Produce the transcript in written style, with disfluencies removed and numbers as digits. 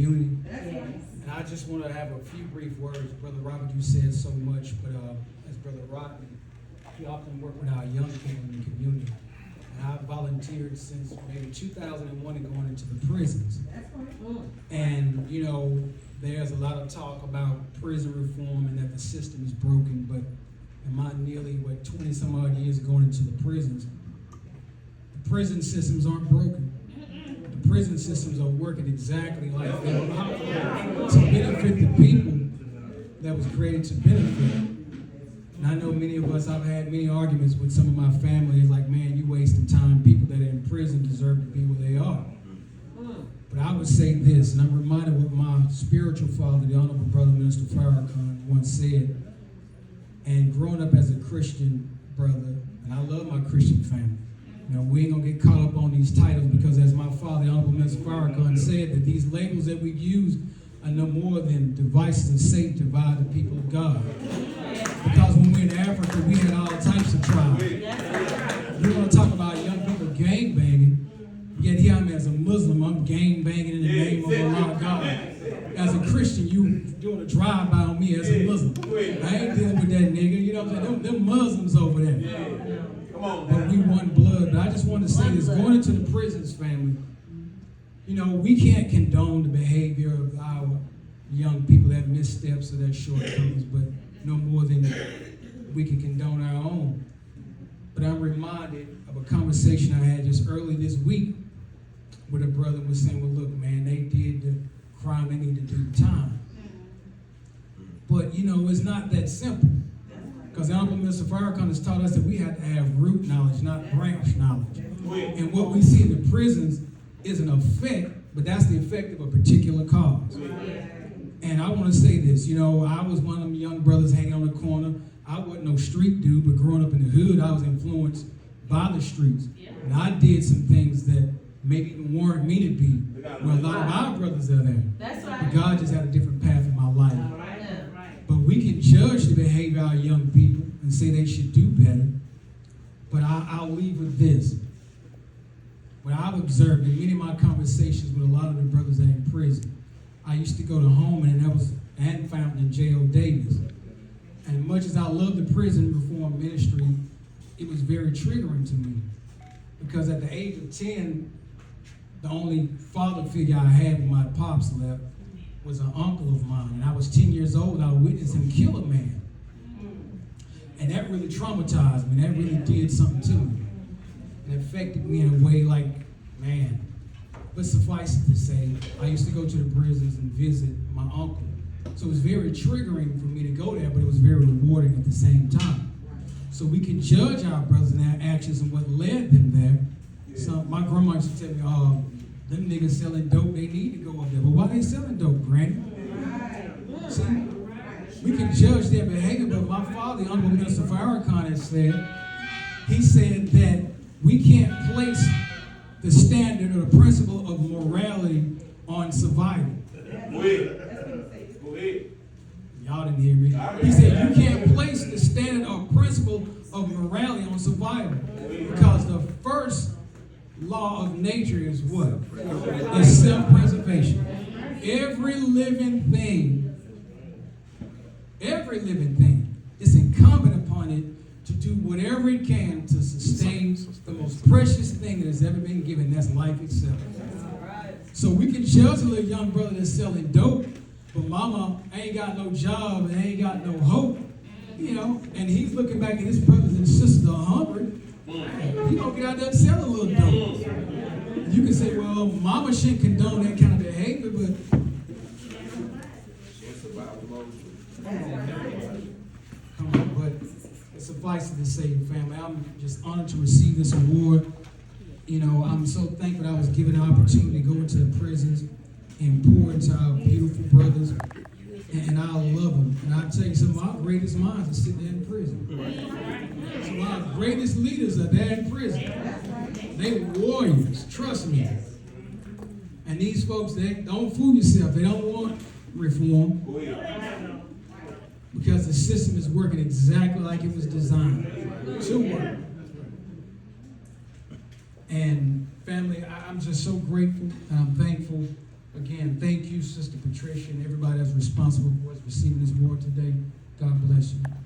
community. And I just want to have a few brief words. Brother Robert, you said so much, but as Brother Rodney, he often worked with our young people in the community. And I've volunteered since maybe 2001 and going into the prisons. And, you know, there's a lot of talk about prison reform and that the system is broken, but in my nearly, 20 some odd years going into the prisons, the prison systems aren't broken. The prison systems are working exactly like they were to benefit the people that was created to benefit. And I know many of us, I've had many arguments with some of my family, like, man, you wasting time. People that are in prison deserve to be where they are. But I would say this, and I'm reminded what my spiritual father, the Honorable Brother Minister Farrakhan, once said. And growing up as a Christian brother, and I love my Christian family, you know, we ain't gonna get caught up on these titles because as my father, the Honorable Minister Farrakhan, said, that these labels that we use are no more than devices of Satan to divide the people of God. Because when we're in Africa, we had all types of tribes. You want to talk about young people gang banging, yet here I'm as a Muslim, I'm gang banging in the name of Allah God. As a Christian, you doing a drive-by on me as a Muslim. I ain't dealing with that nigga, you know what I'm saying? Them Muslims over there. But we one blood. But I just want to say this, going into the prisons, family, you know, we can't condone the behavior of our young people that missteps or that shortcomings, but no more than we can condone our own. But I'm reminded of a conversation I had just early this week where a brother was saying, well, look, man, they did the crime, they need to do the time. But, you know, it's not that simple. Because the Honorable Mr. Farrakhan has taught us that we have to have root knowledge, not branch knowledge. And what we see in the prisons is an effect, but that's the effect of a particular cause. And I want to say this, you know, I was one of them young brothers hanging on the corner. I wasn't no street dude, but growing up in the hood, I was influenced by the streets. And I did some things that maybe even warrant me to be where a lot of our brothers are there. That's right. But God just had a different path in my life. But we can judge the behavior of our young people and say they should do better. But I'll leave with this. What I've observed in many of my conversations with a lot of the brothers that are in prison, I used to go to home, and that was Ann Fountain and J.O. Davis. And much as I love the prison reform ministry, it was very triggering to me. Because at the age of 10, the only father figure I had when my pops left was an uncle of mine. And I was 10 years old, I witnessed him kill a man. And that really traumatized me. That really did something to me. And it affected me in a way like, man. But suffice it to say, I used to go to the prisons and visit my uncle. So it was very triggering for me to go there, but it was very rewarding at the same time. So we can judge our brothers and their actions and what led them there. So my grandma used to tell me, oh, them niggas selling dope, they need to go up there. But why they selling dope, Granny? See, we can judge their behavior, but my father, the Honorable Minister Farrakhan, has said, he said that we can't place the standard or the principle of morality on survival. Go ahead. Y'all didn't hear me. He said you can't place the standard or principle of morality on survival. Because the first law of nature is what? It's self-preservation. Every living thing is incumbent upon it to do whatever it can to sustain the most precious thing that has ever been given, that's life itself. So we can judge a little young brother that's selling dope, but mama ain't got no job and ain't got no hope, you know, and he's looking back at his brothers and sisters are hungry. He gonna get out there and sell a little dope. You can say, well, mama shouldn't condone that kind of behavior, but come on, but suffice it to say, family, I'm just honored to receive this award. You know, I'm so thankful that I was given the opportunity to go into the prisons and pour into our beautiful brothers, and I love them. And I'll tell you, some of our greatest minds are sitting there in prison. Some of our greatest leaders are there in prison. They warriors, trust me. And these folks, they don't fool yourself. They don't want reform because the system is working exactly like it was designed to work. And family, I'm just so grateful and I'm thankful Again, thank you, Sister Patricia, and everybody that's responsible for us receiving this award today. God bless you.